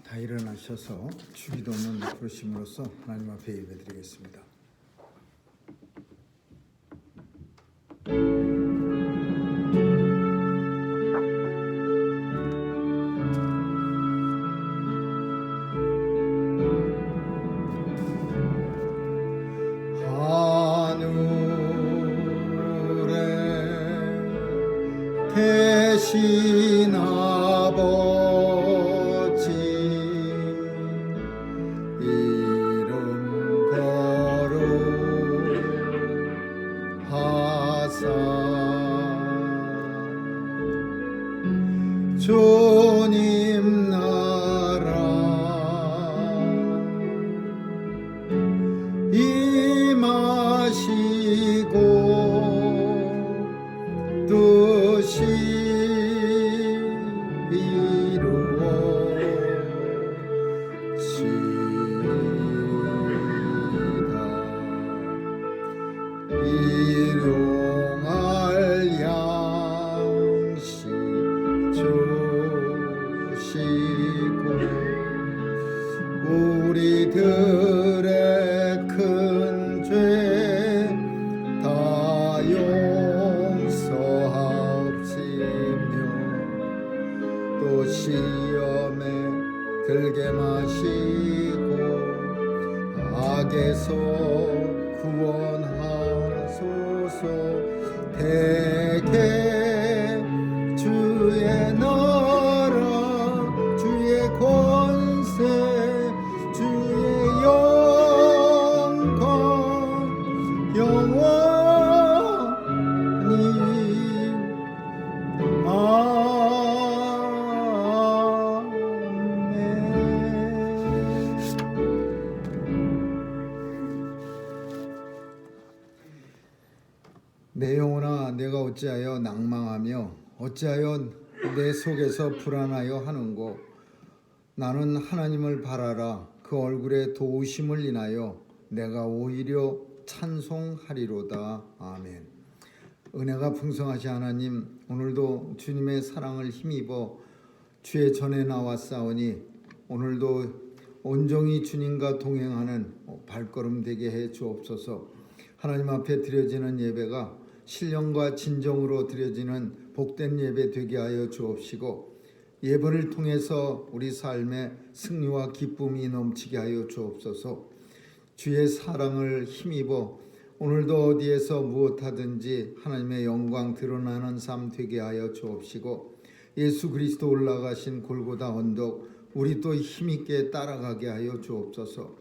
다 일어나셔서 주기도문 부르심으로써 하나님 앞에 예배드리겠습니다. 하늘에 계신 아버지 이름 거룩하사 주님 나라 임하시고 뜻이 이루어지다. 일용할 양식 주시고 우리들의 큰 죄 다 용서하옵시며 또 시험에 들게 마시고 악에서 구원하소서. 대개 주의 나라 주의 권세 주의 영광 영원히 아멘. 내 영혼아 내가 어찌하여 낭망하며 어찌하여 내 속에서 불안하여 하는고. 나는 하나님을 바라라. 그 얼굴에 도우심을 인하여 내가 오히려 찬송하리로다. 아멘. 은혜가 풍성하신 하나님, 오늘도 주님의 사랑을 힘입어 주의 전에 나왔사오니 오늘도 온종일 주님과 동행하는 발걸음 되게 해 주옵소서. 하나님 앞에 드려지는 예배가 신령과 진정으로 드려지는 복된 예배 되게 하여 주옵시고 예배를 통해서 우리 삶에 승리와 기쁨이 넘치게 하여 주옵소서. 주의 사랑을 힘입어 오늘도 어디에서 무엇하든지 하나님의 영광 드러나는 삶 되게 하여 주옵시고 예수 그리스도 올라가신 골고다 언덕 우리 또 힘있게 따라가게 하여 주옵소서.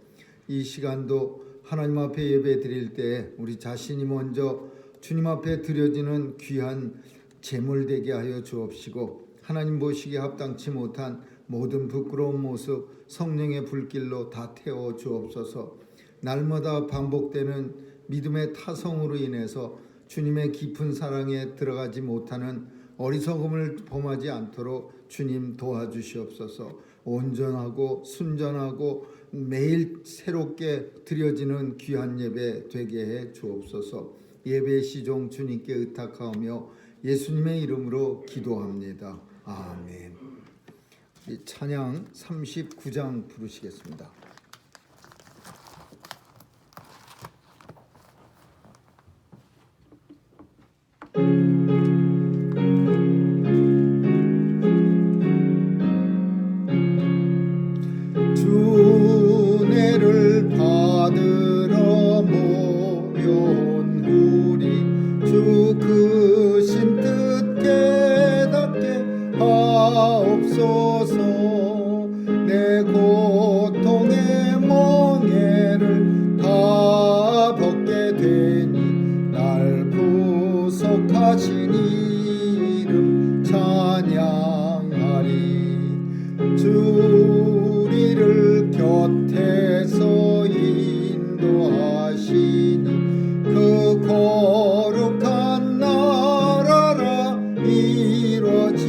이 시간도 하나님 앞에 예배 드릴 때 우리 자신이 먼저 주님 앞에 드려지는 귀한 제물 되게 하여 주옵시고 하나님 보시기에 합당치 못한 모든 부끄러운 모습 성령의 불길로 다 태워 주옵소서. 날마다 반복되는 믿음의 타성으로 인해서 주님의 깊은 사랑에 들어가지 못하는 어리석음을 범하지 않도록 주님 도와주시옵소서. 온전하고 순전하고 매일 새롭게 드려지는 귀한 예배 되게 해 주옵소서. 예배의 시종 주님께 의탁하오며 예수님의 이름으로 기도합니다. 아멘. 찬양 39장 부르시겠습니다. 주내를 받으러 모여온 우리 주 크신 뜻 깨닫게 하옵소서. 내 고통의 멍에를 다 벗게 되니 날 구속하신 이름 찬양하리. 주 우리를 곁에서 인도하시니 그 거룩한 나라라 이루어지네.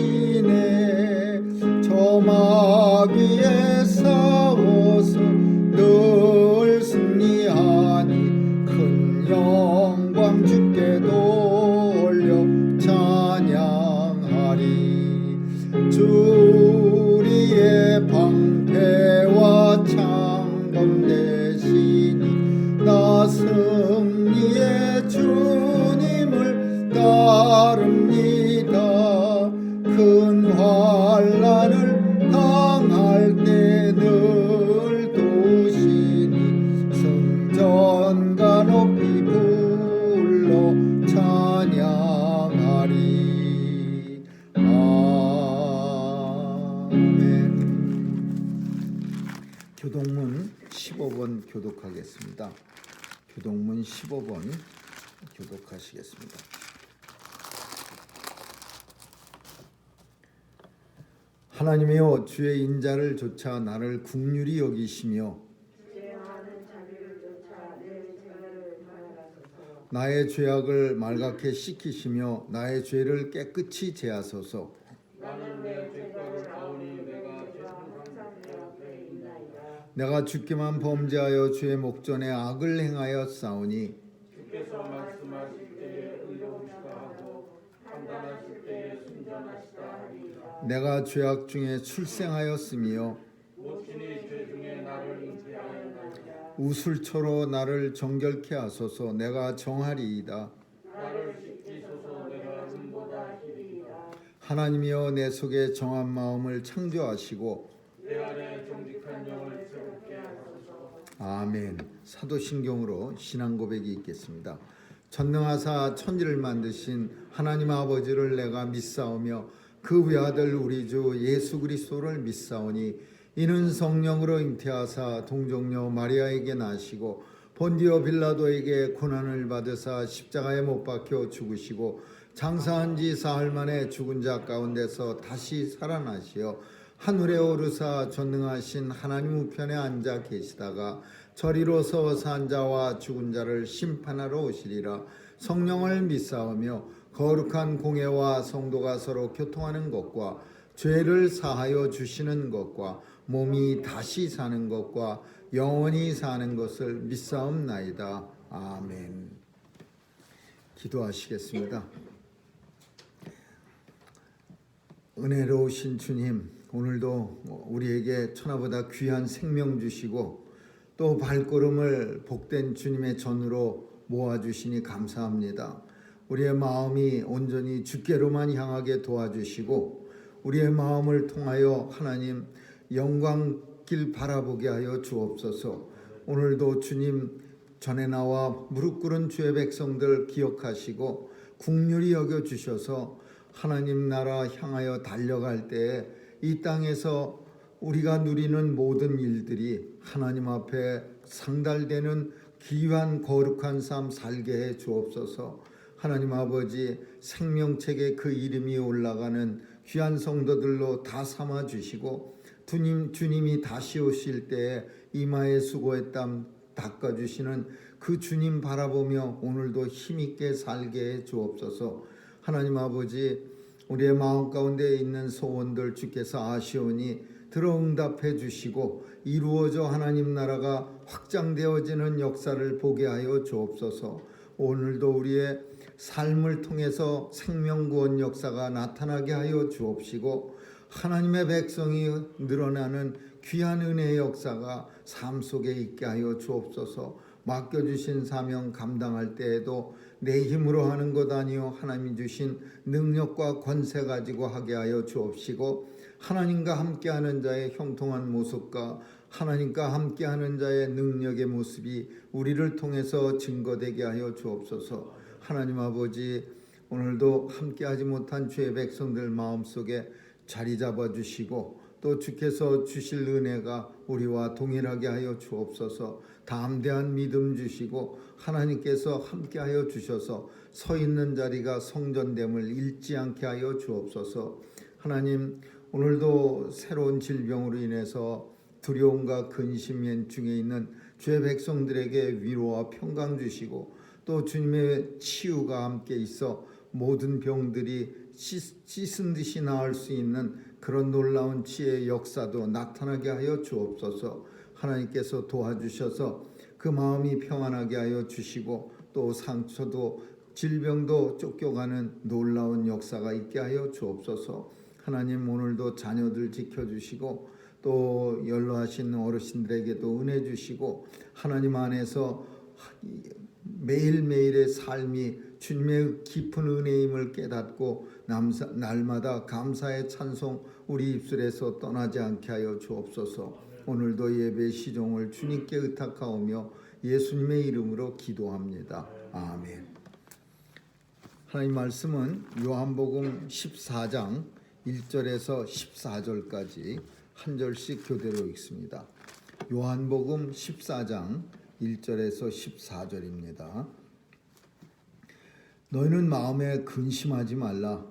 저 마귀에 싸워서 늘 승리하니 큰 영광 주께 돌려 찬양하리. 주 우리의 방패와 창검 되시니 나 승리의 주님을 따릅니다. 큰 환난을 당할 때 늘 도우시니 성전가 높이 불러 찬양하리. 아멘. 교동문 15번 교독하겠습니다. 교동문 15번 교독하시겠습니다. 하나님이여 주의 인자를 조차 나를 긍휼히 여기시며 나의 죄악을 말갛게 씻기시며 나의 죄를 깨끗이 제하소서. 나는 내 죄과를 아오니 내가 항상 내 앞에 있나이다. 내가 주께만 범죄하여 주의 목전에 악을 행하여 싸우니 주께서 말씀하실 때에 의로우시다 하고 판단하실 때에 순전하시다 하리이다. 내가 죄악 중에 출생하였으며 못지니 죄 중에 나를 잉태하였나이다. 우술초로 나를 정결케 하소서. 내가 정하리이다. 나를 씻기소서. 내가 은보다 희리이다. 하나님이여 내 속에 정한 마음을 창조하시고 내 안에 정직한 영을 새롭게 하소서. 아멘. 사도신경으로 신앙 고백이 있겠습니다. 전능하사 천지를 만드신 하나님 아버지를 내가 믿사오며 그 외아들 우리 주 예수 그리스도를 믿사오니 이는 성령으로 잉태하사 동정녀 마리아에게 나시고 본디오 빌라도에게 고난을 받으사 십자가에 못 박혀 죽으시고 장사한 지 사흘 만에 죽은 자 가운데서 다시 살아나시어 하늘에 오르사 전능하신 하나님 우편에 앉아 계시다가 저리로서 산 자와 죽은 자를 심판하러 오시리라. 성령을 믿사오며 거룩한 공회와 성도가 서로 교통하는 것과 죄를 사하여 주시는 것과 몸이 다시 사는 것과 영원히 사는 것을 믿사옵나이다. 아멘. 기도하시겠습니다. 은혜로우신 주님, 오늘도 우리에게 천하보다 귀한 생명 주시고 또 발걸음을 복된 주님의 전으로 모아주시니 감사합니다. 우리의 마음이 온전히 주께로만 향하게 도와주시고 우리의 마음을 통하여 하나님 영광길 바라보게 하여 주옵소서. 오늘도 주님 전에 나와 무릎 꿇은 주의 백성들 기억하시고 긍휼히 여겨주셔서 하나님 나라 향하여 달려갈 때에 이 땅에서 우리가 누리는 모든 일들이 하나님 앞에 상달되는 귀한 거룩한 삶 살게 해 주옵소서. 하나님 아버지 생명책에 그 이름이 올라가는 귀한 성도들로 다 삼아 주시고 주님이 다시 오실 때에 이마에 수고의 땀 닦아주시는 그 주님 바라보며 오늘도 힘있게 살게 해 주옵소서. 하나님 아버지 우리의 마음 가운데 있는 소원들 주께서 아시오니 들어응답해 주시고 이루어져 하나님 나라가 확장되어지는 역사를 보게 하여 주옵소서. 오늘도 우리의 삶을 통해서 생명구원 역사가 나타나게 하여 주옵시고 하나님의 백성이 늘어나는 귀한 은혜의 역사가 삶 속에 있게 하여 주옵소서. 맡겨주신 사명 감당할 때에도 내 힘으로 하는 것 아니요 하나님이 주신 능력과 권세 가지고 하게 하여 주옵시고 하나님과 함께하는 자의 형통한 모습과 하나님과 함께하는 자의 능력의 모습이 우리를 통해서 증거되게 하여 주옵소서. 하나님 아버지 오늘도 함께하지 못한 주의 백성들 마음속에 자리 잡아주시고 또 주께서 주실 은혜가 우리와 동일하게 하여 주옵소서. 담대한 믿음 주시고 하나님께서 함께하여 주셔서 서 있는 자리가 성전됨을 잃지 않게 하여 주옵소서. 하나님 오늘도 새로운 질병으로 인해서 두려움과 근심 중에 있는 주의 백성들에게 위로와 평강 주시고 또 주님의 치유가 함께 있어 모든 병들이 씻은 듯이 나을 수 있는 그런 놀라운 치유의 역사도 나타나게 하여 주옵소서. 하나님께서 도와주셔서 그 마음이 평안하게 하여 주시고 또 상처도 질병도 쫓겨가는 놀라운 역사가 있게 하여 주옵소서. 하나님 오늘도 자녀들 지켜주시고 또 연로하신 어르신들에게도 은혜 주시고 하나님 안에서 매일매일의 삶이 주님의 깊은 은혜임을 깨닫고 날마다 감사의 찬송 우리 입술에서 떠나지 않게 하여 주옵소서. 오늘도 예배 시종을 주님께 의탁하오며 예수님의 이름으로 기도합니다. 아멘. 하나님 말씀은 요한복음 14장 1절에서 14절까지 한 절씩 교대로 읽습니다. 요한복음 14장 1절에서 14절입니다. 너희는 마음에 근심하지 말라.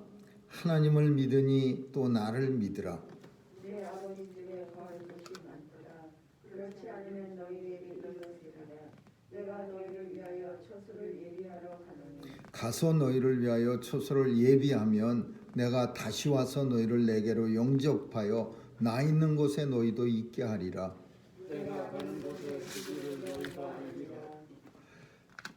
하나님을 믿으니 또 나를 믿으라. 내 아버지 집에 거할 곳이 많도다. 그렇지 않으면 너희에게 이르시리라. 내가 너희를 위하여 처소를 예비하러 가노니. 가서 너희를 위하여 처소를 예비하면 내가 다시 와서 너희를 내게로 영접하여 나 있는 곳에 너희도 있게 하리라. 내가 가는 곳에 그들을 너희가 알리라.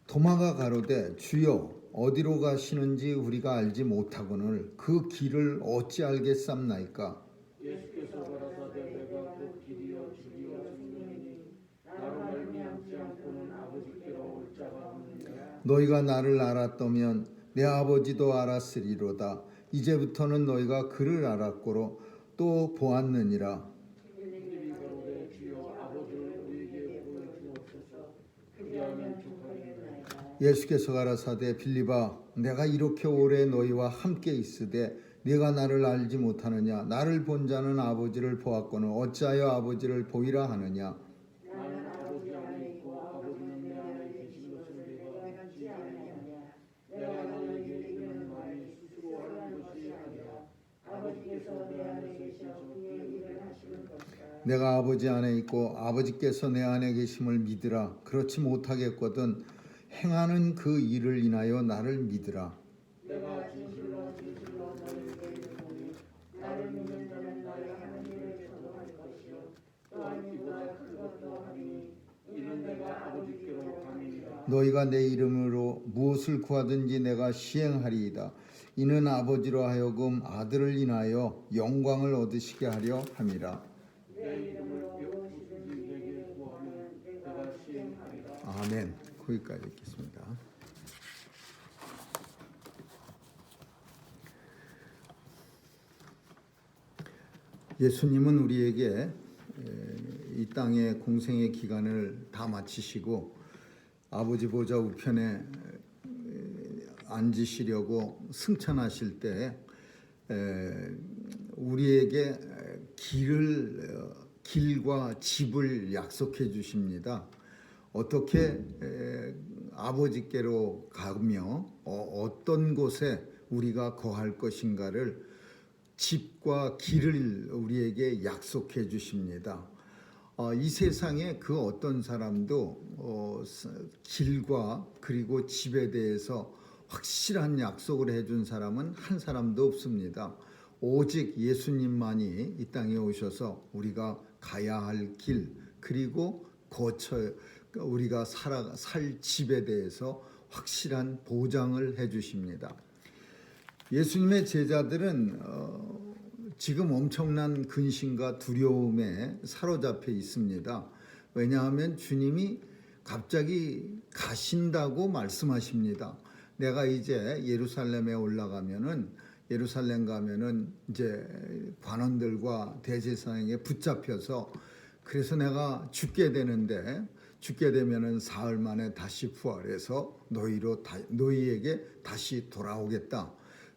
도마가 가로되 주여 어디로 가시는지 우리가 알지 못하거늘 그 길을 어찌 알겠삼나이까. 예수께서 가라사대 내가 곧 길이요 진리요 생명이니 나로 말미암지 않고는 아버지께로 올 자가 없느니라. 너희가 나를 알았다면 내 아버지도 알았으리로다. 이제부터는 너희가 그를 알았고로 또 보았느니라. 빌립이 가로되 주여 아버지를 우리에게 보여주옵소서. 그리하면 족하겠나이다. 예수께서 가라사대 빌립아 내가 이렇게 오래 너희와 함께 있으되 네가 나를 알지 못하느냐. 나를 본 자는 아버지를 보았거늘 어찌하여 아버지를 보이라 하느냐. 나는 아버지 안에 있고 아버지는 내 안에 계신 것을 내가 믿지 아니하냐. 내가 너희에게 이르는 말이 수고한 것이 아니라 아버지께서 내 안에 계셔 그의 일을 하시는 것이다. 내가 아버지 안에 있고 아버지께서 내 안에 계심을 믿으라. 그렇지 못하겠거든 행하는 그 일을 인하여 나를 믿으라. 내가 진실로 진실로 너희에게 이르노니 나를 믿는 자는 나의 하는 일을 저도 할 것이요 또한 이보다 큰 것도 하리니 이는 내가 아버지께로 감이니라. 너희가 내 이름으로 무엇을 구하든지 내가 시행하리이다. 이는 아버지로 하여금 아들을 인하여 영광을 얻으시게 하려 함이라. 내 이름으로 무엇이든지 내게 구하면 내가 시행하리라. 아멘. 거기까지 읽겠습니다. 예수님은 우리에게 이 땅의 공생의 기간을 다 마치시고 아버지 보좌 우편에 앉으시려고 승천하실 때 우리에게 길과 집을 약속해 주십니다. 어떻게 아버지께로 가며 어떤 곳에 우리가 거할 것인가를 집과 길을 우리에게 약속해 주십니다. 이 세상에 그 어떤 사람도 길과 그리고 집에 대해서 확실한 약속을 해준 사람은 한 사람도 없습니다. 오직 예수님만이 이 땅에 오셔서 우리가 가야 할 길 그리고 우리가 살 집에 대해서 확실한 보장을 해주십니다. 예수님의 제자들은 지금 엄청난 근심과 두려움에 사로잡혀 있습니다. 왜냐하면 주님이 갑자기 가신다고 말씀하십니다. 내가 이제 예루살렘에 올라가면은 예루살렘 가면은 이제 관원들과 대제사장에게 붙잡혀서 그래서 내가 죽게 되는데 죽게 되면은 사흘 만에 다시 부활해서 너희에게 다시 돌아오겠다.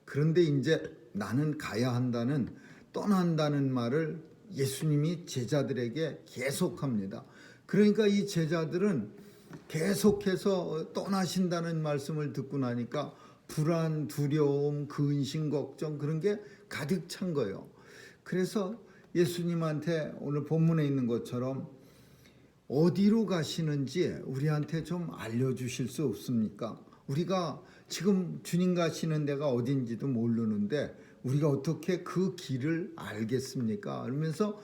그런데 이제 나는 가야 한다는 떠난다는 말을 예수님이 제자들에게 계속합니다. 그러니까 이 제자들은 계속해서 떠나신다는 말씀을 듣고 나니까 불안, 두려움, 근심, 걱정 그런 게 가득 찬 거예요. 그래서 예수님한테 오늘 본문에 있는 것처럼 어디로 가시는지 우리한테 좀 알려주실 수 없습니까? 우리가 지금 주님 가시는 데가 어딘지도 모르는데 우리가 어떻게 그 길을 알겠습니까? 그러면서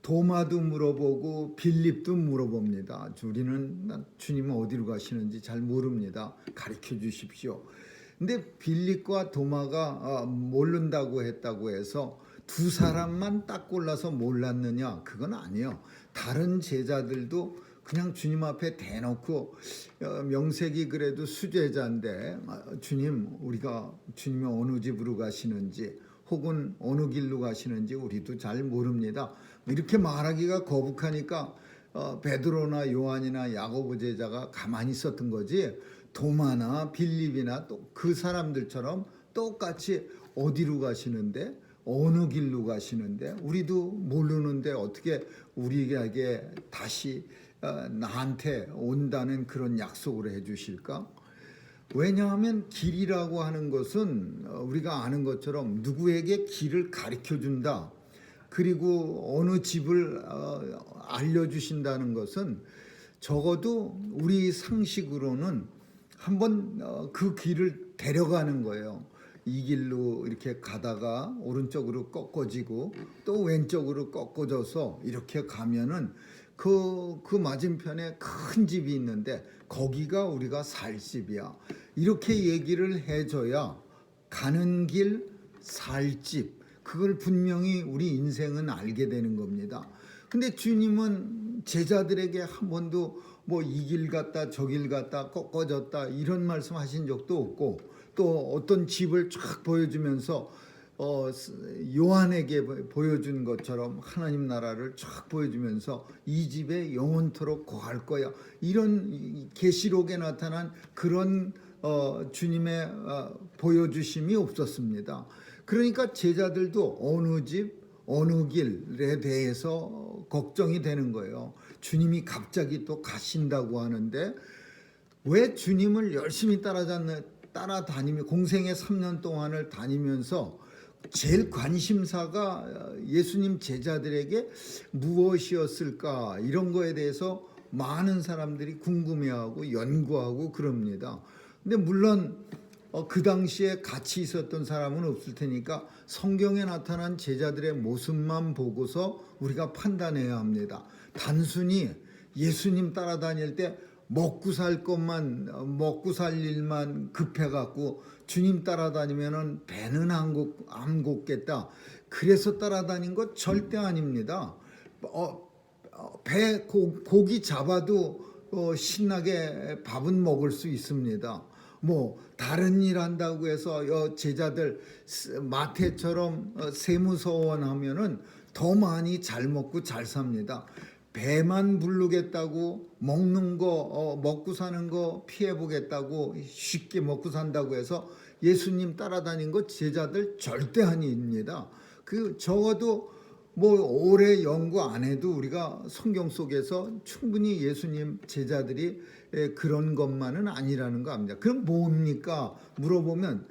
도마도 물어보고 빌립도 물어봅니다. 우리는 주님은 어디로 가시는지 잘 모릅니다. 가르쳐 주십시오. 근데 빌립과 도마가 모른다고 했다고 해서 두 사람만 딱 골라서 몰랐느냐? 그건 아니에요. 다른 제자들도 그냥 주님 앞에 대놓고 명색이 그래도 수제자인데 주님, 우리가 주님이 어느 집으로 가시는지 혹은 어느 길로 가시는지 우리도 잘 모릅니다. 이렇게 말하기가 거북하니까 베드로나 요한이나 야고보 제자가 가만히 있었던 거지, 도마나 빌립이나 또 그 사람들처럼 똑같이 어디로 가시는데 어느 길로 가시는데 우리도 모르는데 어떻게 우리에게 다시 나한테 온다는 그런 약속을 해주실까? 왜냐하면 길이라고 하는 것은 우리가 아는 것처럼 누구에게 길을 가르쳐 준다, 그리고 어느 집을 알려주신다는 것은 적어도 우리 상식으로는 한번 그 길을 데려가는 거예요. 이 길로 이렇게 가다가 오른쪽으로 꺾어지고 또 왼쪽으로 꺾어져서 이렇게 가면은 그 맞은편에 큰 집이 있는데 거기가 우리가 살 집이야. 이렇게 얘기를 해줘야 가는 길, 살 집, 그걸 분명히 우리 인생은 알게 되는 겁니다. 근데 주님은 제자들에게 한 번도 뭐 이 길 갔다 저 길 갔다 꺾어졌다 이런 말씀하신 적도 없고, 또 어떤 집을 쫙 보여주면서 요한에게 보여준 것처럼 하나님 나라를 쫙 보여주면서 이 집에 영원토록 거할 거야, 이런 계시록에 나타난 그런 주님의 보여주심이 없었습니다. 그러니까 제자들도 어느 집 어느 길에 대해서 걱정이 되는 거예요. 주님이 갑자기 또 가신다고 하는데 왜 주님을 열심히 따라다니며 공생의 3년 동안을 다니면서 제일 관심사가 예수님 제자들에게 무엇이었을까, 이런 거에 대해서 많은 사람들이 궁금해하고 연구하고 그럽니다. 근데 물론 그 당시에 같이 있었던 사람은 없을 테니까 성경에 나타난 제자들의 모습만 보고서 우리가 판단해야 합니다. 단순히 예수님 따라다닐 때 먹고 살 것만, 먹고 살 일만 급해갖고 주님 따라다니면은 배는 안 곱겠다, 그래서 따라다닌 것 절대 아닙니다. 고기 잡아도 신나게 밥은 먹을 수 있습니다. 뭐 다른 일 한다고 해서 제자들 마태처럼 세무서원 하면은 더 많이 잘 먹고 잘 삽니다. 배만 부르겠다고 먹는 거 먹고 사는 거 피해 보겠다고 쉽게 먹고 산다고 해서 예수님 따라다닌 거 제자들 절대 아닙니다. 그 적어도 뭐 오래 연구 안 해도 우리가 성경 속에서 충분히 예수님 제자들이 그런 것만은 아니라는 거 압니다. 그럼 뭡니까? 물어보면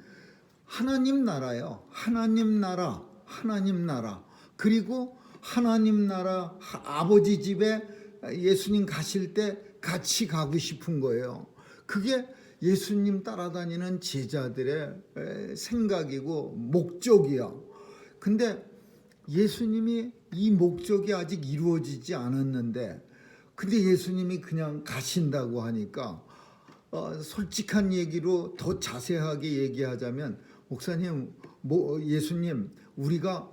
하나님 나라요. 하나님 나라, 하나님 나라. 그리고 하나님 나라 아버지 집에 예수님 가실 때 같이 가고 싶은 거예요. 그게 예수님 따라다니는 제자들의 생각이고 목적이야. 근데 예수님이 이 목적이 아직 이루어지지 않았는데, 근데 예수님이 그냥 가신다고 하니까 솔직한 얘기로 더 자세하게 얘기하자면, 목사님, 예수님, 우리가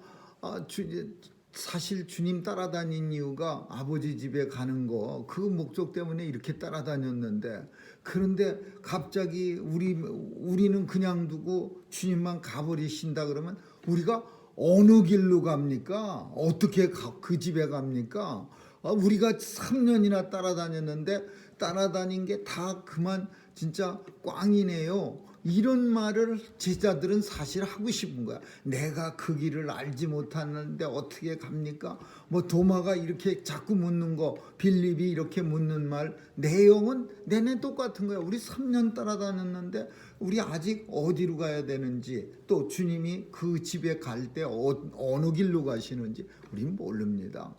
사실 주님 따라다닌 이유가 아버지 집에 가는 거, 그 목적 때문에 이렇게 따라다녔는데, 그런데 갑자기 우리는 그냥 두고 주님만 가버리신다 그러면 우리가 어느 길로 갑니까? 어떻게 그 집에 갑니까? 우리가 3년이나 따라다녔는데 따라다닌 게 다 그만 진짜 꽝이네요. 이런 말을 제자들은 사실 하고 싶은 거야. 내가 그 길을 알지 못하는데 어떻게 갑니까? 뭐 도마가 이렇게 자꾸 묻는 거, 빌립이 이렇게 묻는 말, 내용은 내내 똑같은 거야. 우리 3년 따라다녔는데 우리 아직 어디로 가야 되는지, 또 주님이 그 집에 갈 때 어느 길로 가시는지 우린 모릅니다.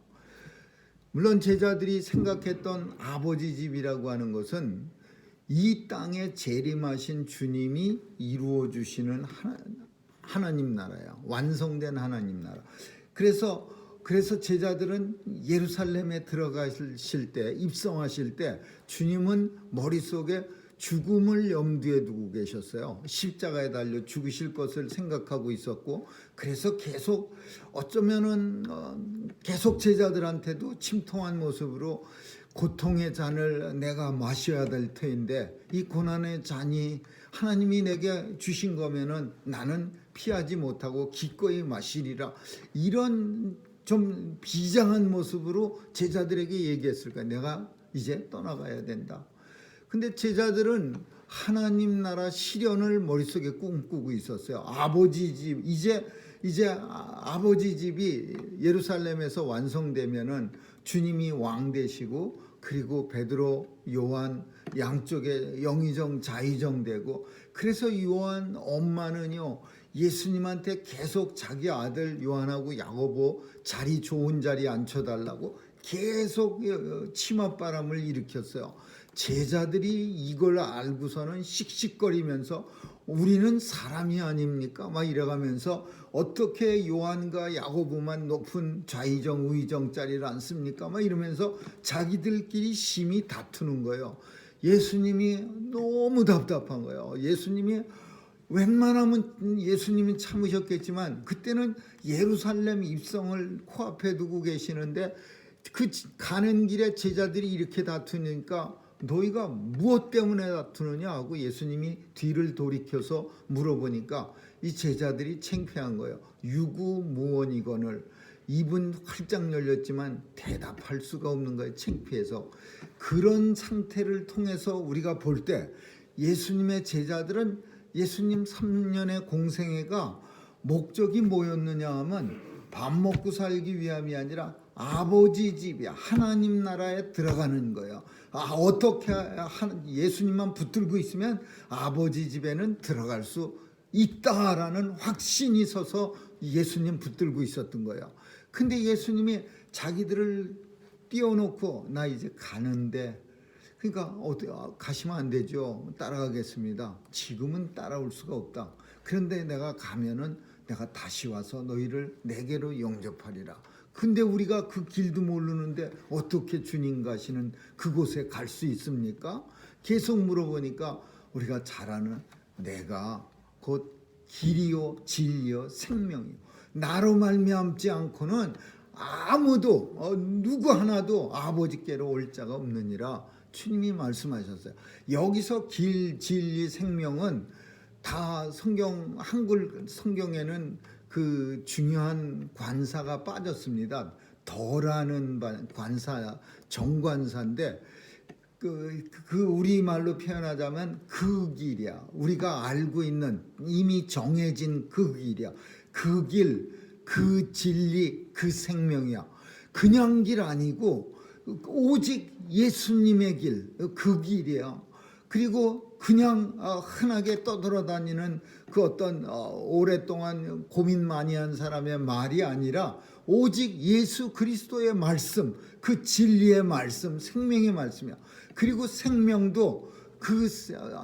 물론 제자들이 생각했던 아버지 집이라고 하는 것은 이 땅에 재림하신 주님이 이루어 주시는 하나님 나라야. 완성된 하나님 나라. 그래서 제자들은 예루살렘에 들어가실 때, 입성하실 때 주님은 머릿속에 죽음을 염두에 두고 계셨어요. 십자가에 달려 죽으실 것을 생각하고 있었고, 그래서 계속 어쩌면은 계속 제자들한테도 침통한 모습으로 고통의 잔을 내가 마셔야 될 터인데 이 고난의 잔이 하나님이 내게 주신 거면은 나는 피하지 못하고 기꺼이 마시리라, 이런 좀 비장한 모습으로 제자들에게 얘기했을 거야. 내가 이제 떠나가야 된다. 근데 제자들은 하나님 나라 실현을 머릿속에 꿈꾸고 있었어요. 아버지 집, 이제 아버지 집이 예루살렘에서 완성되면은 주님이 왕 되시고, 그리고 베드로, 요한 양쪽에 영의정 자의정 되고, 그래서 요한 엄마는요 예수님한테 계속 자기 아들 요한하고 야고보 자리 좋은 자리에 앉혀달라고 계속 치맛바람을 일으켰어요. 제자들이 이걸 알고서는 씩씩거리면서 우리는 사람이 아닙니까? 막 이래가면서 어떻게 요한과 야고보만 높은 좌의정 우의정 자리를 앉습니까? 막 이러면서 자기들끼리 심히 다투는 거예요. 예수님이 너무 답답한 거예요. 예수님이 웬만하면 예수님이 참으셨겠지만 그때는 예루살렘 입성을 코앞에 두고 계시는데 그 가는 길에 제자들이 이렇게 다투니까 너희가 무엇 때문에 다투느냐 하고 예수님이 뒤를 돌이켜서 물어보니까 이 제자들이 창피한 거예요. 유구무원이거늘, 입은 활짝 열렸지만 대답할 수가 없는 거예요. 창피해서. 그런 상태를 통해서 우리가 볼 때 예수님의 제자들은 예수님 3년의 공생애가 목적이 뭐였느냐 하면 밥 먹고 살기 위함이 아니라 아버지 집이 하나님 나라에 들어가는 거예요. 어떻게 예수님만 붙들고 있으면 아버지 집에는 들어갈 수 있다라는 확신이 서서 예수님 붙들고 있었던 거예요. 근데 예수님이 자기들을 띄워놓고 나 이제 가는데, 그러니까 가시면 안 되죠. 따라가겠습니다. 지금은 따라올 수가 없다. 그런데 내가 가면은 내가 다시 와서 너희를 내게로 영접하리라. 근데 우리가 그 길도 모르는데 어떻게 주님 가시는 그곳에 갈 수 있습니까? 계속 물어보니까 우리가 잘 아는 내가 곧 길이요 진리요 생명이요, 나로 말미암지 않고는 아무도 누구 하나도 아버지께로 올 자가 없느니라 주님이 말씀하셨어요. 여기서 길, 진리, 생명은 다 한글 성경에는 그 중요한 관사가 빠졌습니다. 더라는 관사, 정관사인데 그 우리말로 표현하자면 그 길이야. 우리가 알고 있는 이미 정해진 그 길이야. 그 길, 그 진리, 그 생명이야. 그냥 길 아니고 오직 예수님의 길, 그 길이야. 그리고 그냥 흔하게 떠돌아다니는 그 어떤 오랫동안 고민 많이 한 사람의 말이 아니라 오직 예수 그리스도의 말씀, 그 진리의 말씀, 생명의 말씀이야. 그리고 생명도 그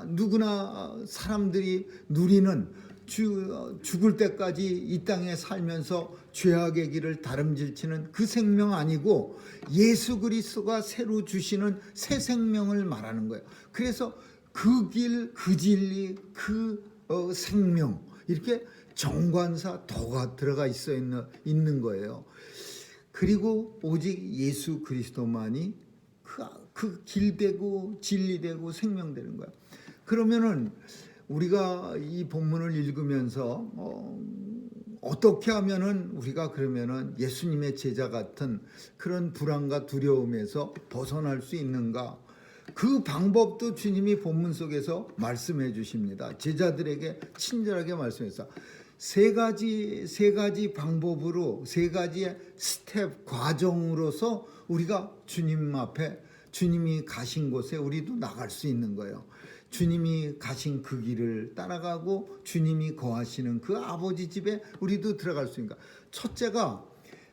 누구나 사람들이 누리는 죽을 때까지 이 땅에 살면서 죄악의 길을 다름질치는 그 생명 아니고 예수 그리스도가 새로 주시는 새 생명을 말하는 거예요. 그래서 그 길, 그 진리, 그 생명, 이렇게 정관사 도가 들어가 있는 거예요. 그리고 오직 예수 그리스도만이 그 길되고 진리되고 생명되는 거예요. 그러면은 우리가 이 본문을 읽으면서 어떻게 하면은 우리가 그러면은 예수님의 제자 같은 그런 불안과 두려움에서 벗어날 수 있는가? 그 방법도 주님이 본문 속에서 말씀해 주십니다. 제자들에게 친절하게 말씀해서 세 가지 방법으로, 세 가지의 스텝 과정으로서 우리가 주님 앞에, 주님이 가신 곳에 우리도 나갈 수 있는 거예요. 주님이 가신 그 길을 따라가고 주님이 거하시는 그 아버지 집에 우리도 들어갈 수 있는 거예요. 첫째가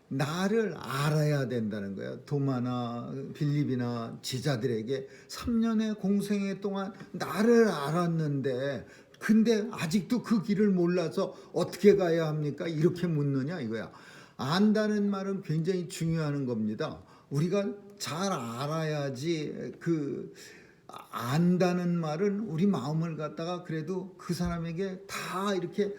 나를 알아야 된다는 거예요. 도마나 빌립이나 제자들에게 3년의 공생애 동안 나를 알았는데 근데 아직도 그 길을 몰라서 어떻게 가야 합니까? 이렇게 묻느냐 이거야. 안다는 말은 굉장히 중요한 겁니다. 우리가 잘 알아야지 안다는 말은 우리 마음을 갖다가 그래도 그 사람에게 다 이렇게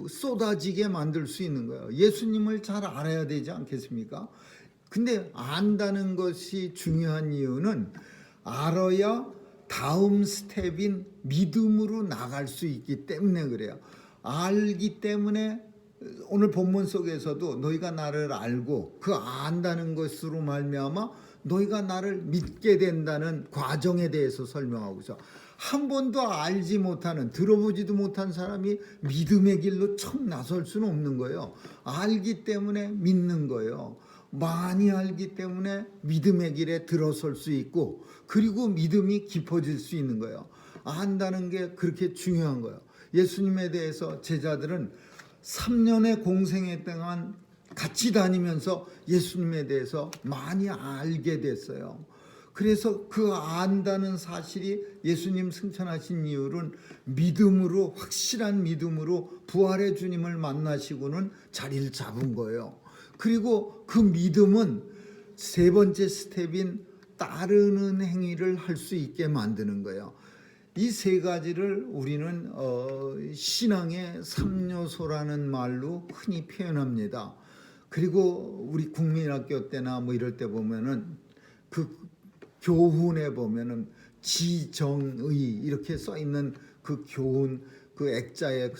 쏟아지게 만들 수 있는 거예요. 예수님을 잘 알아야 되지 않겠습니까? 근데 안다는 것이 중요한 이유는 알아야 다음 스텝인 믿음으로 나갈 수 있기 때문에 그래요. 알기 때문에 오늘 본문 속에서도 너희가 나를 알고 그 안다는 것으로 말미암아 너희가 나를 믿게 된다는 과정에 대해서 설명하고 있어. 한 번도 알지 못하는, 들어보지도 못한 사람이 믿음의 길로 처음 나설 수는 없는 거예요. 알기 때문에 믿는 거예요. 많이 알기 때문에 믿음의 길에 들어설 수 있고, 그리고 믿음이 깊어질 수 있는 거예요. 안다는 게 그렇게 중요한 거예요. 예수님에 대해서 제자들은 3년의 공생애 동안 같이 다니면서 예수님에 대해서 많이 알게 됐어요. 그래서 그 안다는 사실이 예수님 승천하신 이유는 믿음으로, 확실한 믿음으로 부활의 주님을 만나시고는 자리를 잡은 거예요. 그리고 그 믿음은 세 번째 스텝인 따르는 행위를 할 수 있게 만드는 거예요. 이 세 가지를 우리는 신앙의 3요소라는 말로 흔히 표현합니다. 그리고 우리 국민학교 때나 뭐 이럴 때 보면은 그 교훈에 보면은 지정의 이렇게 써 있는 그 교훈, 그 액자의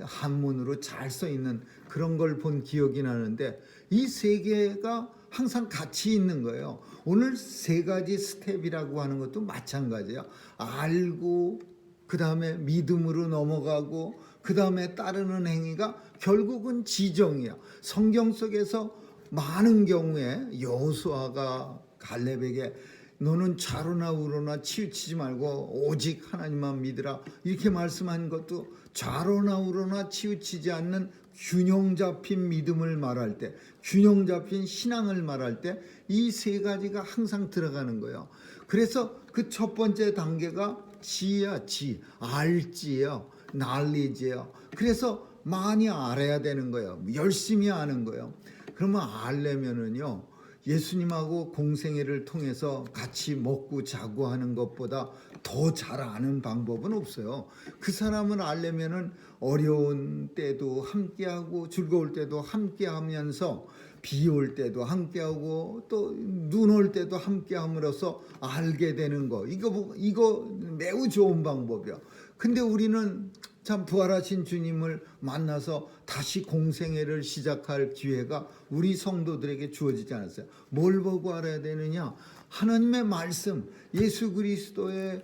한문으로 잘 써 있는 그런 걸 본 기억이 나는데, 이 세 개가 항상 같이 있는 거예요. 오늘 세 가지 스텝이라고 하는 것도 마찬가지예요. 알고, 그 다음에 믿음으로 넘어가고, 그 다음에 따르는 행위가 결국은 지정이야. 성경 속에서 많은 경우에 여호수아가 갈렙에게 너는 좌로나 우로나 치우치지 말고 오직 하나님만 믿으라 이렇게 말씀한 것도 좌로나 우로나 치우치지 않는 균형 잡힌 믿음을 말할 때, 균형 잡힌 신앙을 말할 때 이 세 가지가 항상 들어가는 거예요. 그래서 그 첫 번째 단계가 지야, 지, 알지예요. knowledge예요. 그래서 많이 알아야 되는 거예요. 열심히 아는 거예요. 그러면 알려면은요, 예수님하고 공생애를 통해서 같이 먹고 자고 하는 것보다 더 잘 아는 방법은 없어요. 그 사람을 알려면은 어려운 때도 함께하고 즐거울 때도 함께하면서 비 올 때도 함께하고 또 눈 올 때도 함께함으로써 알게 되는 거, 이거 매우 좋은 방법이야. 근데 우리는 참 부활하신 주님을 만나서 다시 공생애를 시작할 기회가 우리 성도들에게 주어지지 않았어요. 뭘 보고 알아야 되느냐? 하나님의 말씀, 예수 그리스도의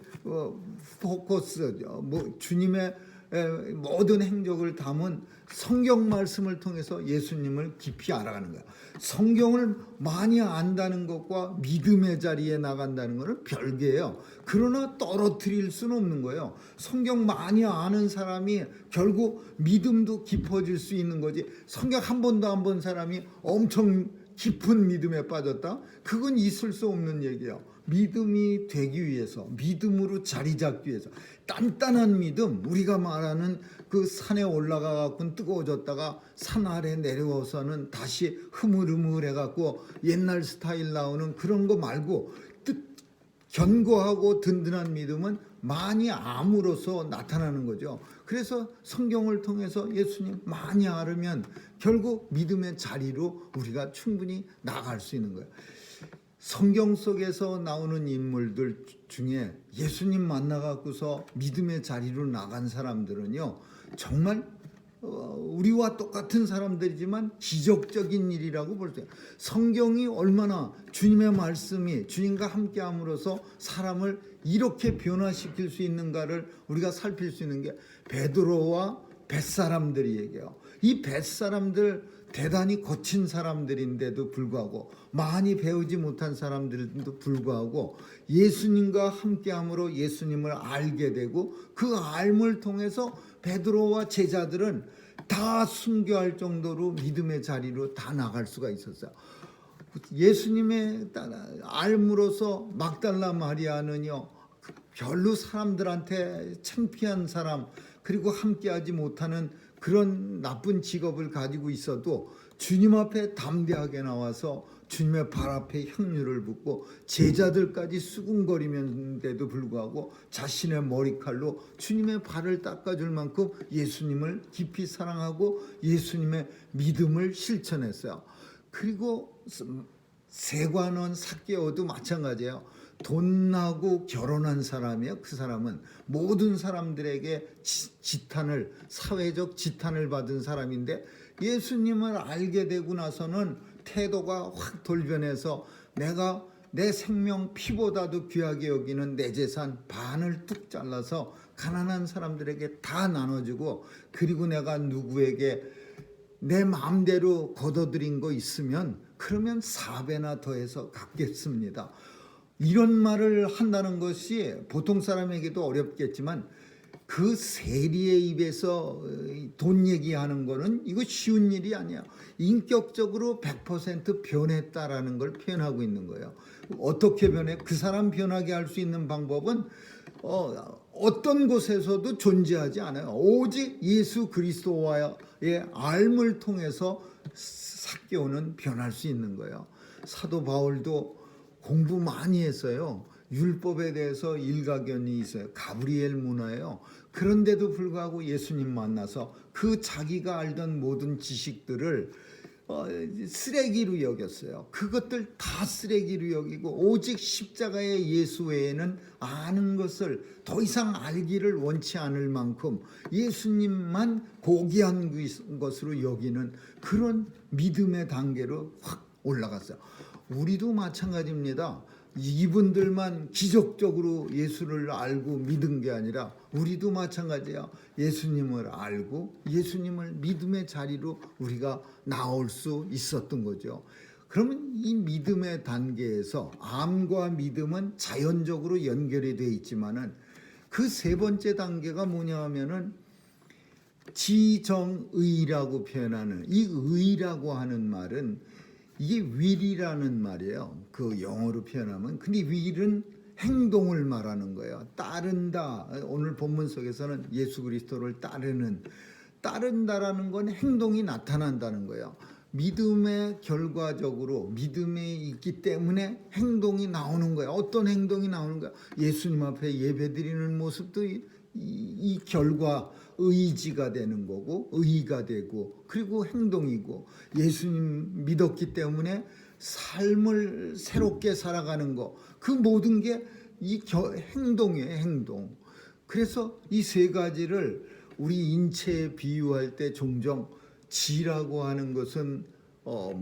포커스, 주님의 모든 행적을 담은 성경 말씀을 통해서 예수님을 깊이 알아가는 거야. 성경을 많이 안다는 것과 믿음의 자리에 나간다는 것은 별개예요. 그러나 떨어뜨릴 수는 없는 거예요. 성경 많이 아는 사람이 결국 믿음도 깊어질 수 있는 거지. 성경 한 번도 안 본 사람이 엄청 깊은 믿음에 빠졌다? 그건 있을 수 없는 얘기예요. 믿음이 되기 위해서, 믿음으로 자리 잡기 위해서 단단한 믿음, 우리가 말하는 그 산에 올라가 갖고 뜨거워졌다가 산 아래 내려와서는 다시 흐물흐물해 갖고 옛날 스타일 나오는 그런 거 말고 견고하고 든든한 믿음은 많이 암으로써 나타나는 거죠. 그래서 성경을 통해서 예수님 많이 알으면 결국 믿음의 자리로 우리가 충분히 나갈 수 있는 거예요. 성경 속에서 나오는 인물들 중에 예수님 만나갖고서 믿음의 자리로 나간 사람들은요, 정말 우리와 똑같은 사람들이지만 기적적인 일이라고 볼 수 있어요. 성경이 얼마나 주님의 말씀이 주님과 함께함으로써 사람을 이렇게 변화시킬 수 있는가를 우리가 살필 수 있는 게 베드로와 벳사람들이 얘기해요. 이 벳사람들 대단히 거친 사람들인데도 불구하고, 많이 배우지 못한 사람들도 불구하고 예수님과 함께함으로 예수님을 알게 되고, 그 알을 통해서 베드로와 제자들은 다 순교할 정도로 믿음의 자리로 다 나갈 수가 있었어요. 예수님의 알므로서 막달라 마리아는요, 별로 사람들한테 창피한 사람, 그리고 함께하지 못하는 그런 나쁜 직업을 가지고 있어도 주님 앞에 담대하게 나와서 주님의 발 앞에 향유를 붓고 제자들까지 수군거리면서도 불구하고 자신의 머리칼로 주님의 발을 닦아줄 만큼 예수님을 깊이 사랑하고 예수님의 믿음을 실천했어요. 그리고 세관원 삭개오도 마찬가지예요. 돈 나고 결혼한 사람이에요. 그 사람은 모든 사람들에게 지탄을, 사회적 지탄을 받은 사람인데 예수님을 알게 되고 나서는 태도가 확 돌변해서 내가 내 생명 피보다도 귀하게 여기는 내 재산 반을 뚝 잘라서 가난한 사람들에게 다 나눠주고, 그리고 내가 누구에게 내 마음대로 거둬들인 거 있으면 그러면 4배나 더해서 갚겠습니다. 이런 말을 한다는 것이 보통 사람에게도 어렵겠지만 그 세리의 입에서 돈 얘기하는 거는 이거 쉬운 일이 아니야. 인격적으로 100% 변했다라는 걸 표현하고 있는 거예요. 어떻게 변해? 그 사람 변하게 할 수 있는 방법은 어떤 곳에서도 존재하지 않아요. 오직 예수 그리스도와의 알물 통해서 삭개오는 변할 수 있는 거예요. 사도 바울도 공부 많이 했어요. 율법에 대해서 일가견이 있어요. 가브리엘 문화예요. 그런데도 불구하고 예수님 만나서 그 자기가 알던 모든 지식들을 쓰레기로 여겼어요. 그것들 다 쓰레기로 여기고 오직 십자가의 예수 외에는 아는 것을 더 이상 알기를 원치 않을 만큼 예수님만 고귀한 것으로 여기는 그런 믿음의 단계로 확 올라갔어요. 우리도 마찬가지입니다. 이분들만 기적적으로 예수를 알고 믿은 게 아니라 우리도 마찬가지야. 예수님을 알고 예수님을 믿음의 자리로 우리가 나올 수 있었던 거죠. 그러면 이 믿음의 단계에서 암과 믿음은 자연적으로 연결이 되어 있지만은 그 세 번째 단계가 뭐냐 하면은 지정의라고 표현하는 이 의라고 하는 말은 이게 will이라는 말이에요. 그 영어로 표현하면. 근데 will은 행동을 말하는 거예요. 따른다. 오늘 본문 속에서는 예수 그리스도를 따른다라는 건 행동이 나타난다는 거예요. 믿음의 결과적으로 믿음이 있기 때문에 행동이 나오는 거예요. 어떤 행동이 나오는 거예요? 예수님 앞에 예배드리는 모습도 이 결과 의지가 되는 거고 의의가 되고 그리고 행동이고, 예수님 믿었기 때문에 삶을 새롭게 살아가는 거, 그 모든 게 이 행동이에요. 행동. 그래서 이 세 가지를 우리 인체에 비유할 때 종종 지라고 하는 것은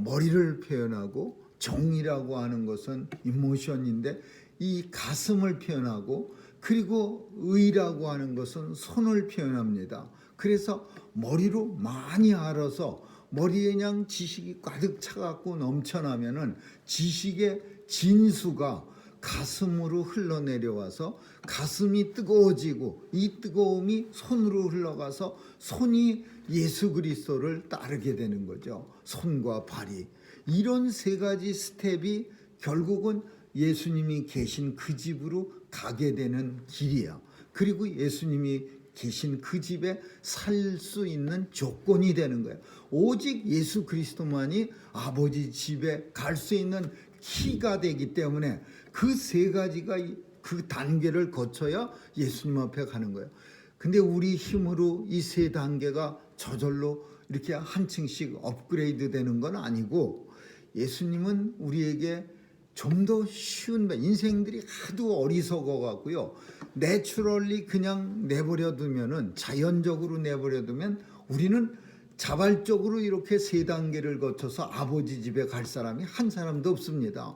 머리를 표현하고 정이라고 하는 것은 이모션인데 이 가슴을 표현하고, 그리고 의라고 하는 것은 손을 표현합니다. 그래서 머리로 많이 알아서 머리에 그냥 지식이 가득 차갖고 넘쳐나면은 지식의 진수가 가슴으로 흘러내려와서 가슴이 뜨거워지고 이 뜨거움이 손으로 흘러가서 손이 예수 그리스도를 따르게 되는 거죠. 손과 발이. 이런 세 가지 스텝이 결국은 예수님이 계신 그 집으로 가게 되는 길이야. 그리고 예수님이 계신 그 집에 살 수 있는 조건이 되는 거예요. 오직 예수 그리스도만이 아버지 집에 갈 수 있는 키가 되기 때문에 그 세 가지가 그 단계를 거쳐야 예수님 앞에 가는 거예요. 근데 우리 힘으로 이 세 단계가 저절로 이렇게 한 층씩 업그레이드 되는 건 아니고, 예수님은 우리에게 좀 더 쉬운, 인생들이 하도 어리석어 갖고요, 내추럴리 그냥 내버려 두면은, 자연적으로 내버려 두면 우리는 자발적으로 이렇게 세 단계를 거쳐서 아버지 집에 갈 사람이 한 사람도 없습니다.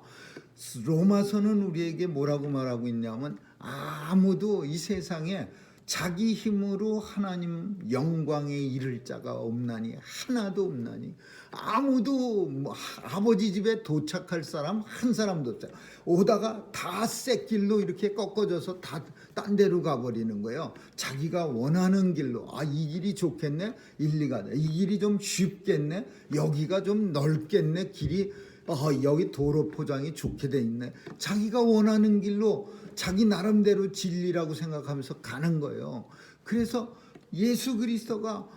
로마서는 우리에게 뭐라고 말하고 있냐면, 아무도 이 세상에 자기 힘으로 하나님 영광에 이를 자가 없나니, 하나도 없나니, 아무도 아버지 집에 도착할 사람 한 사람도 없어요. 오다가 다 쌔길로 이렇게 꺾어져서 다 딴 데로 가버리는 거예요. 자기가 원하는 길로, 이 길이 좋겠네, 일리 가자. 이 길이 좀 쉽겠네, 여기가 좀 넓겠네, 길이 여기 도로 포장이 좋게 돼 있네. 자기가 원하는 길로 자기 나름대로 진리라고 생각하면서 가는 거예요. 그래서 예수 그리스도가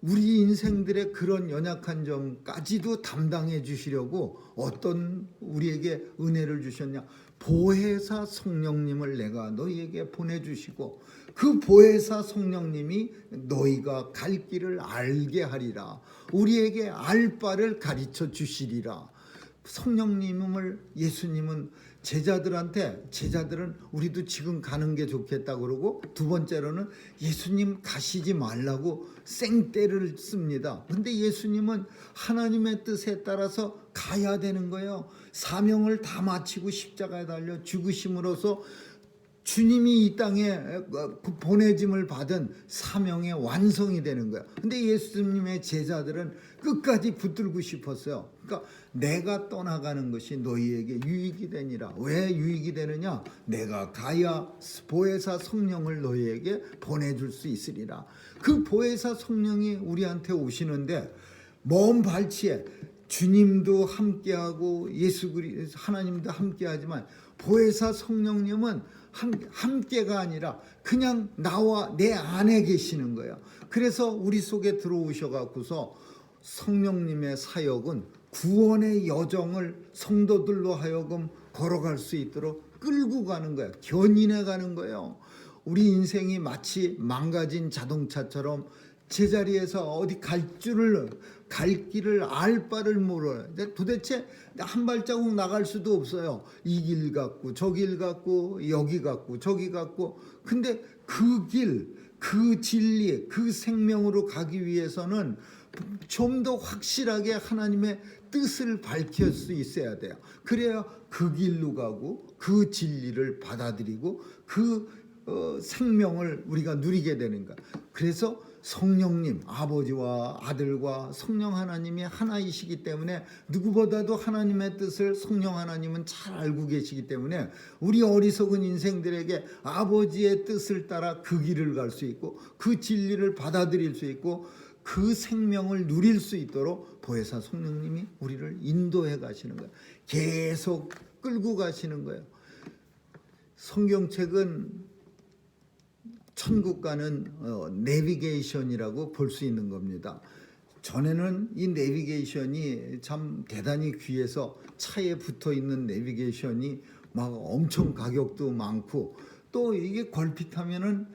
우리 인생들의 그런 연약한 점까지도 담당해 주시려고 어떤 우리에게 은혜를 주셨냐? 보혜사 성령님을 내가 너희에게 보내주시고 그 보혜사 성령님이 너희가 갈 길을 알게 하리라. 우리에게 알 바를 가르쳐 주시리라. 성령님을 예수님은 제자들은 우리도 지금 가는 게 좋겠다 그러고, 두 번째로는 예수님 가시지 말라고 생떼를 씁니다. 근데 예수님은 하나님의 뜻에 따라서 가야 되는 거예요. 사명을 다 마치고 십자가에 달려 죽으심으로써 주님이 이 땅에 보내짐을 받은 사명의 완성이 되는 거야. 근데 예수님의 제자들은 끝까지 붙들고 싶었어요. 그러니까 내가 떠나가는 것이 너희에게 유익이 되니라. 왜 유익이 되느냐? 내가 가야 보혜사 성령을 너희에게 보내줄 수 있으리라. 그 보혜사 성령이 우리한테 오시는데 먼 발치에 주님도 함께하고 예수 그리스도 하나님도 함께하지만 보혜사 성령님은 함께가 아니라 그냥 나와 내 안에 계시는 거예요. 그래서 우리 속에 들어오셔갖고서 성령님의 사역은 구원의 여정을 성도들로 하여금 걸어갈 수 있도록 끌고 가는 거예요. 견인해 가는 거예요. 우리 인생이 마치 망가진 자동차처럼 제자리에서 어디 갈 길을 알 바를 몰라요. 도대체 한 발자국 나갈 수도 없어요. 이 길 같고 저 길 같고 여기 같고 저기 같고. 근데 그 길, 그 진리, 그 생명으로 가기 위해서는 좀 더 확실하게 하나님의 뜻을 밝힐 수 있어야 돼요. 그래야 그 길로 가고 그 진리를 받아들이고 그 생명을 우리가 누리게 되는 거야. 그래서 성령님, 아버지와 아들과 성령 하나님이 하나이시기 때문에 누구보다도 하나님의 뜻을 성령 하나님은 잘 알고 계시기 때문에 우리 어리석은 인생들에게 아버지의 뜻을 따라 그 길을 갈 수 있고 그 진리를 받아들일 수 있고 그 생명을 누릴 수 있도록 보혜사 성령님이 우리를 인도해 가시는 거예요. 계속 끌고 가시는 거예요. 성경책은 천국 가는 내비게이션이라고 볼 수 있는 겁니다. 전에는 이 내비게이션이 참 대단히 귀해서 차에 붙어 있는 내비게이션이 막 엄청 가격도 많고 또 이게 걸핏하면은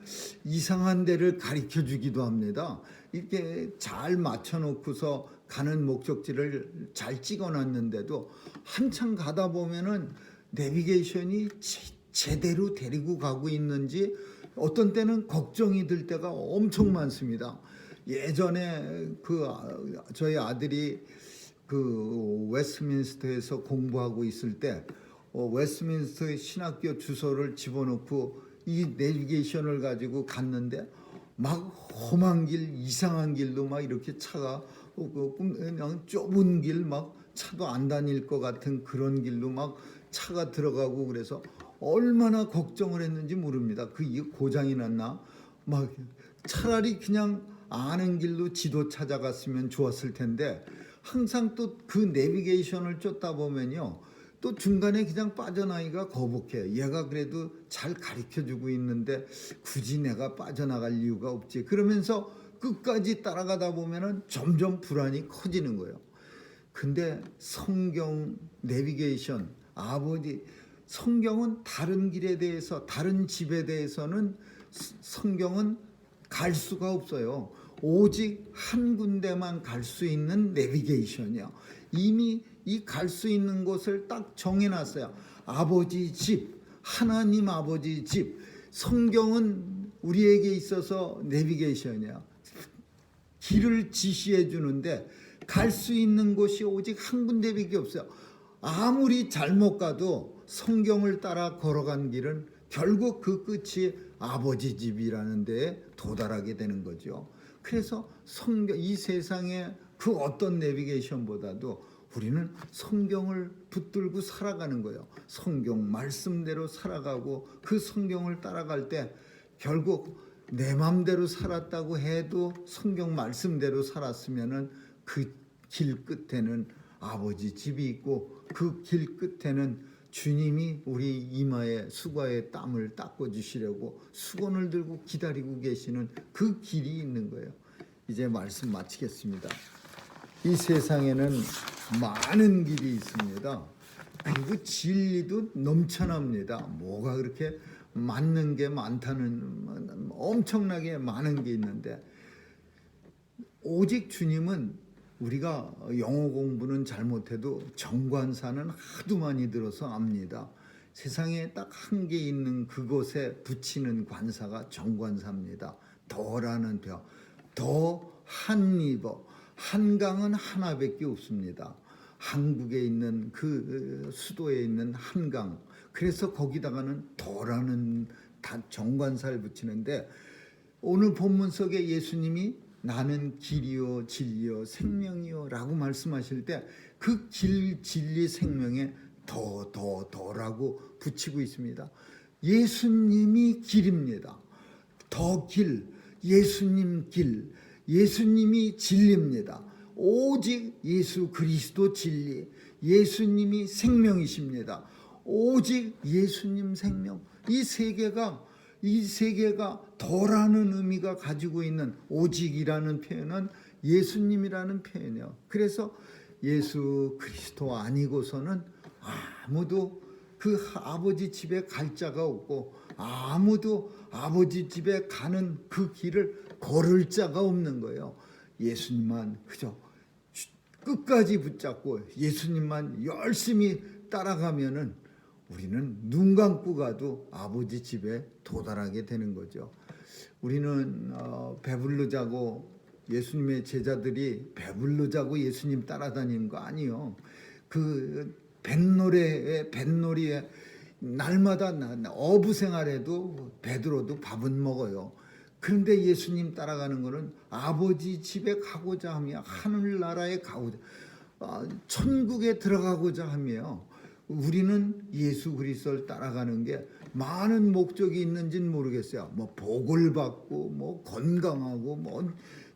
이상한 데를 가리켜 주기도 합니다. 이렇게 잘 맞춰 놓고서 가는 목적지를 잘 찍어 놨는데도 한참 가다 보면은 내비게이션이 제대로 데리고 가고 있는지 어떤 때는 걱정이 들 때가 엄청 많습니다. 예전에 저희 아들이 웨스트민스터에서 공부하고 있을 때 웨스트민스터 신학교 주소를 집어넣고 이 내비게이션을 가지고 갔는데 막 험한 길, 이상한 길도 막 이렇게 차가 그냥 좁은 길, 막 차도 안 다닐 것 같은 그런 길로 막 차가 들어가고 그래서 얼마나 걱정을 했는지 모릅니다. 이게 고장이 났나? 막 차라리 그냥 아는 길로 지도 찾아갔으면 좋았을 텐데 항상 또 그 내비게이션을 쫓다 보면요. 또 중간에 그냥 빠져나기가 거북해. 얘가 그래도 잘 가르쳐주고 있는데 굳이 내가 빠져나갈 이유가 없지. 그러면서 끝까지 따라가다 보면은 점점 불안이 커지는 거예요. 근데 성경 내비게이션 성경은 다른 길에 대해서 다른 집에 대해서는 성경은 갈 수가 없어요. 오직 한 군데만 갈 수 있는 내비게이션이요. 이미 이 갈 수 있는 곳을 딱 정해놨어요. 아버지 집, 하나님 아버지 집. 성경은 우리에게 있어서 내비게이션이야. 길을 지시해 주는데 갈 수 있는 곳이 오직 한 군데밖에 없어요. 아무리 잘못 가도 성경을 따라 걸어간 길은 결국 그 끝이 아버지 집이라는 데에 도달하게 되는 거죠. 그래서 이 세상의 그 어떤 내비게이션보다도 우리는 성경을 붙들고 살아가는 거예요. 성경 말씀대로 살아가고 그 성경을 따라갈 때 결국 내 맘대로 살았다고 해도 성경 말씀대로 살았으면은 그 길 끝에는 아버지 집이 있고 그 길 끝에는 주님이 우리 이마에 수고의 땀을 닦아 주시려고 수건을 들고 기다리고 계시는 그 길이 있는 거예요. 이제 말씀 마치겠습니다. 이 세상에는 많은 길이 있습니다. 그리고 진리도 넘쳐납니다. 뭐가 그렇게 맞는 게 많다는, 엄청나게 많은 게 있는데, 오직 주님은 우리가 영어 공부는 잘못해도 정관사는 하도 많이 들어서 압니다. 세상에 딱 한 개 있는 그곳에 붙이는 관사가 정관사입니다. 더라는 벼, 더 한리버, 한강은 하나밖에 없습니다. 한국에 있는 그 수도에 있는 한강, 그래서 거기다가는 더라는 정관사를 붙이는데, 오늘 본문 속에 예수님이 나는 길이요 진리요 생명이요 라고 말씀하실 때 그 길, 진리, 생명에 더라고 붙이고 있습니다. 예수님이 길입니다. 더 길, 예수님 길, 예수님이 진리입니다. 오직 예수 그리스도 진리, 예수님이 생명이십니다. 오직 예수님 생명, 이 세 개가 더라는 의미가 가지고 있는 오직이라는 표현은 예수님이라는 표현이에요. 그래서 예수 그리스도 아니고서는 아무도 그 아버지 집에 갈 자가 없고, 아무도 아버지 집에 가는 그 길을 걸을 자가 없는 거예요. 예수님만 그저 끝까지 붙잡고 예수님만 열심히 따라가면은 우리는 눈 감고 가도 아버지 집에 도달하게 되는 거죠. 우리는 배불러 자고, 예수님의 제자들이 배불러 자고 예수님 따라다니는 거 아니요. 그 뱃놀이에 날마다 어부 생활에도 베드로도 밥은 먹어요. 그런데 예수님 따라가는 거는 아버지 집에 가고자 하며, 하늘나라에 가고자, 천국에 들어가고자 하며, 우리는 예수 그리스도를 따라가는 게 많은 목적이 있는지는 모르겠어요. 뭐 복을 받고, 뭐 건강하고, 뭐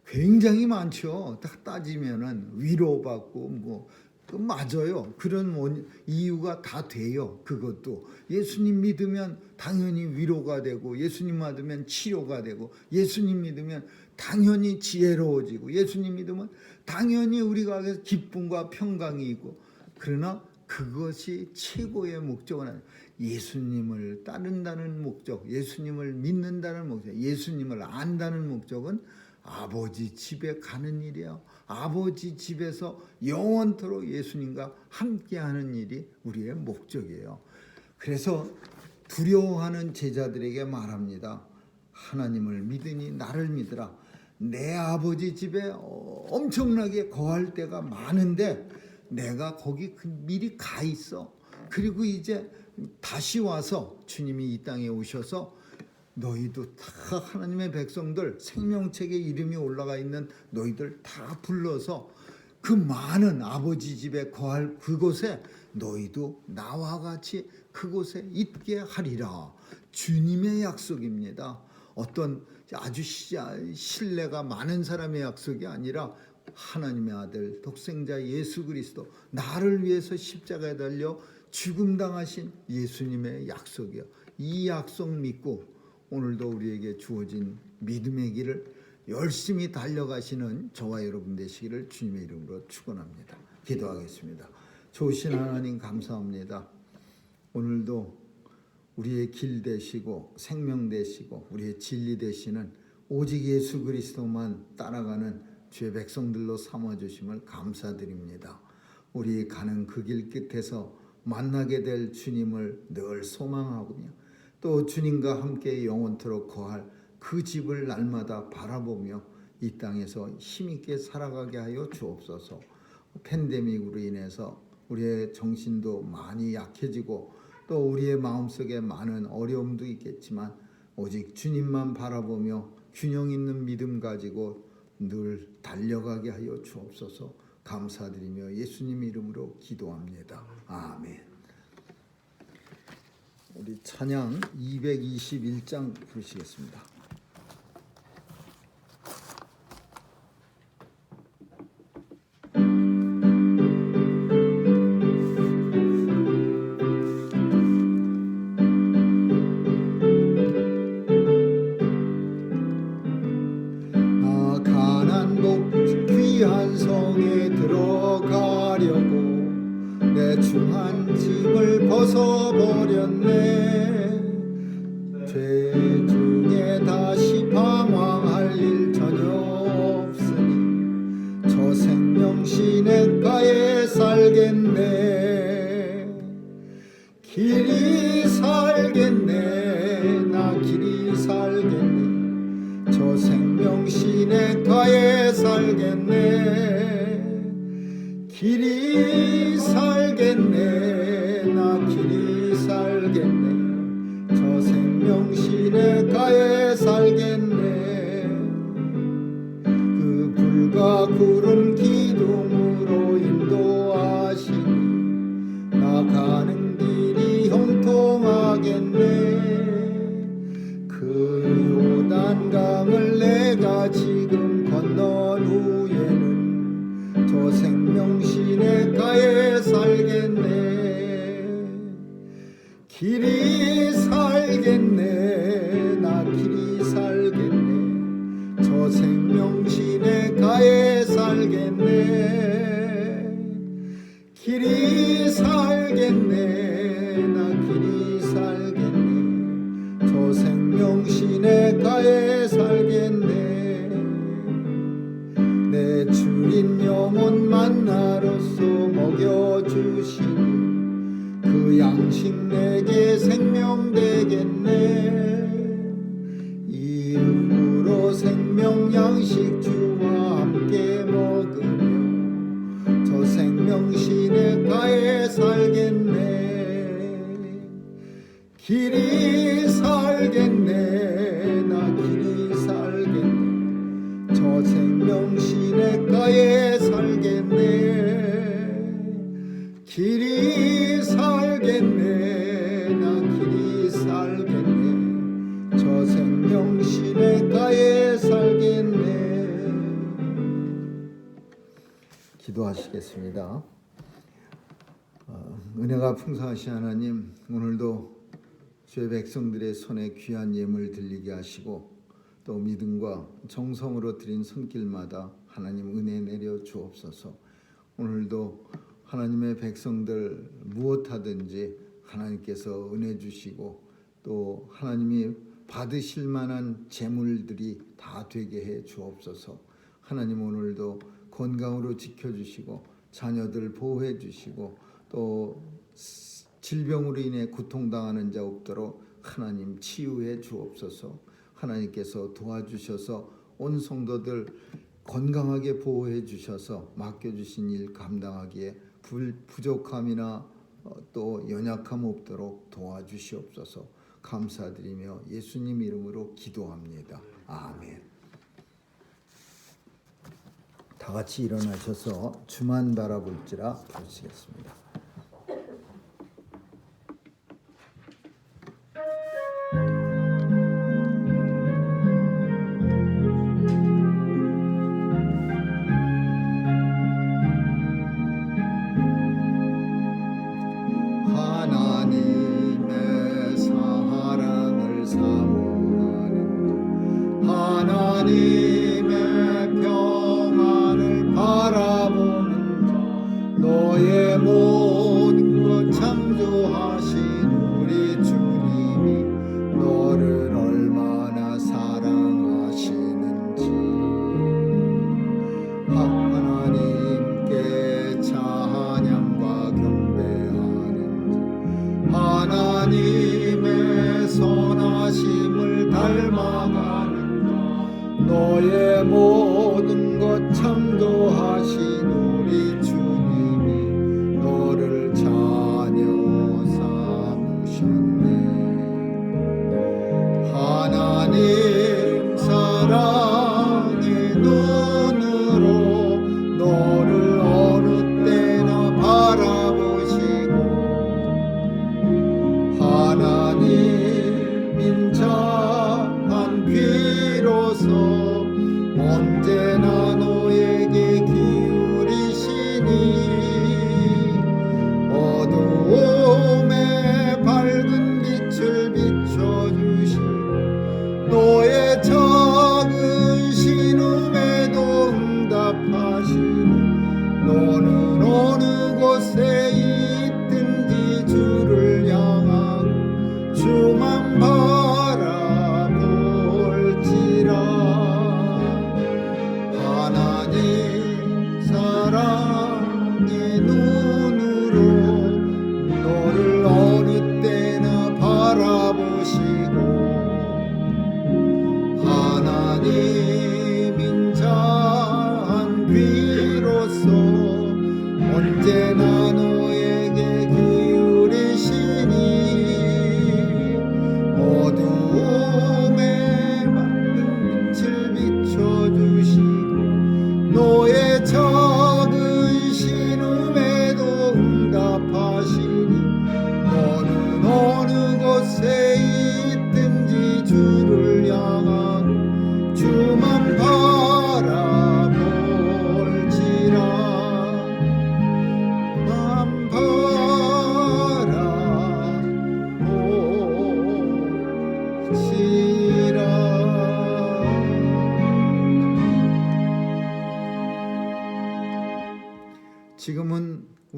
굉장히 많죠. 다 따지면은 위로받고, 뭐 그 맞아요. 그런 이유가 다 돼요. 그것도 예수님 믿으면 당연히 위로가 되고, 예수님 믿으면 치료가 되고, 예수님 믿으면 당연히 지혜로워지고, 예수님 믿으면 당연히 우리가 기쁨과 평강이 있고. 그러나 그것이 최고의 목적은 아니에요. 예수님을 따른다는 목적, 예수님을 믿는다는 목적, 예수님을 안다는 목적은 아버지 집에 가는 일이에요. 아버지 집에서 영원토록 예수님과 함께하는 일이 우리의 목적이에요. 그래서 두려워하는 제자들에게 말합니다. 하나님을 믿으니 나를 믿으라. 내 아버지 집에 엄청나게 거할 때가 많은데 내가 거기 미리 가 있어. 그리고 이제 다시 와서 주님이 이 땅에 오셔서 너희도 다 하나님의 백성들, 생명책에 이름이 올라가 있는 너희들 다 불러서 그 많은 아버지 집에 거할 그곳에 너희도 나와 같이 그곳에 있게 하리라. 주님의 약속입니다. 어떤 아주 신뢰가 많은 사람의 약속이 아니라 하나님의 아들 독생자 예수 그리스도, 나를 위해서 십자가에 달려 죽음 당하신 예수님의 약속이요. 이 약속 믿고 오늘도 우리에게 주어진 믿음의 길을 열심히 달려가시는 저와 여러분 되시기를 주님의 이름으로 축원합니다. 기도하겠습니다. 좋으신 하나님 감사합니다. 오늘도 우리의 길 되시고 생명 되시고 우리의 진리 되시는 오직 예수 그리스도만 따라가는 주의 백성들로 삼아주심을 감사드립니다. 우리 가는 그 길 끝에서 만나게 될 주님을 늘 소망하고요. 또 주님과 함께 영원토록 거할 그 집을 날마다 바라보며 이 땅에서 힘있게 살아가게 하여 주옵소서. 팬데믹으로 인해서 우리의 정신도 많이 약해지고 또 우리의 마음속에 많은 어려움도 있겠지만 오직 주님만 바라보며 균형 있는 믿음 가지고 늘 달려가게 하여 주옵소서. 감사드리며 예수님 이름으로 기도합니다. 아멘. 우리 찬양 221장 부르시겠습니다. 가난 버렸네. 죄 중에 다시 방황할 일 전혀 없으니 저 생명 시냇가에 살겠네. 길이 살겠네. 나 길이 살겠네. 저 생명 시냇가에 살겠네. 길이 살겠네. 나 길이 살겠네. 저 생명 시냇가에 살겠네. 그 불과 구름 기둥으로 인도하시니 나 가는 길이 형통하겠네. 그 요단강을 내가 지금 건넌 후에는 저 생명 시냇가에 살겠네. 길이 살겠네. 나 길이 살겠네. 저 생명 시냇가에 살겠네. 길이 살겠네. 나 길이 살겠네. 저 생명 시냇가에 살겠네. 내 주인 영혼 만나로서 먹여주시니 그 양식 내게 생명 되겠네. 이후로 생명 양식 주와 함께 먹으며 저 생명 시냇가에 살겠네. 길이 살겠네. 나 길이 살겠네. 저 생명 시냇가에 살겠네. 길이 살겠네. 나 길이 살겠네. 저 생명 시냇가에 살겠네. 기도하시겠습니다. 은혜가 풍성하신 하나님, 오늘도 주의 백성들의 손에 귀한 예물 들리게 하시고 또 믿음과 정성으로 드린 손길마다 하나님 은혜 내려 주옵소서. 오늘도 하나님의 백성들 무엇하든지 하나님께서 은혜 주시고 또 하나님이 받으실 만한 재물들이 다 되게 해 주옵소서. 하나님 오늘도 건강으로 지켜주시고 자녀들 보호해 주시고 또 질병으로 인해 고통당하는 자 없도록 하나님 치유해 주옵소서. 하나님께서 도와주셔서 온 성도들 건강하게 보호해 주셔서 맡겨주신 일 감당하기에 부족함이나 또 연약함 없도록 도와주시옵소서. 감사드리며 예수님 이름으로 기도합니다. 아멘. 다 같이 일어나셔서 주만 바라볼지라 부르시겠습니다. 하나님의 사랑을 사모하는 하나님의 평안을 바라보는 자 너의 모든 것 창조하신 우리 주님이 너를 얼마나 사랑하시는지 하나님께 찬양과 경배하는 하나님의 선하심을 닮아가는 자 너의 모든 것 창조하신 우리 주님이 너를 자녀 삼으셨네. 하나님 사랑의 눈으로 너를 어느 때나 바라보시고 하나님 인자한 귀로서 언제나 너에게 기울이시니 어두움에 밝은 빛을 비춰주시고 너의 작은 신음에도 응답하시니 너는 어느 곳에 있든지 주를 향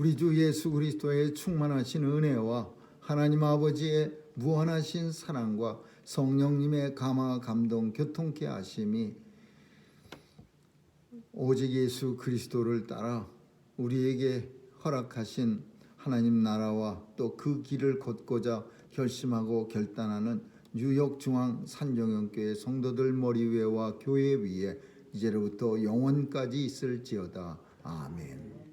우리 주 예수 그리스도의 충만하신 은혜와 하나님 아버지의 무한하신 사랑과 성령님의 감화 감동 교통케 하심이 오직 예수 그리스도를 따라 우리에게 허락하신 하나님 나라와 또 그 길을 걷고자 결심하고 결단하는 뉴욕 중앙 산정형교회 성도들 머리 위에와 교회 위에 이제로부터 영원까지 있을지어다. 아멘.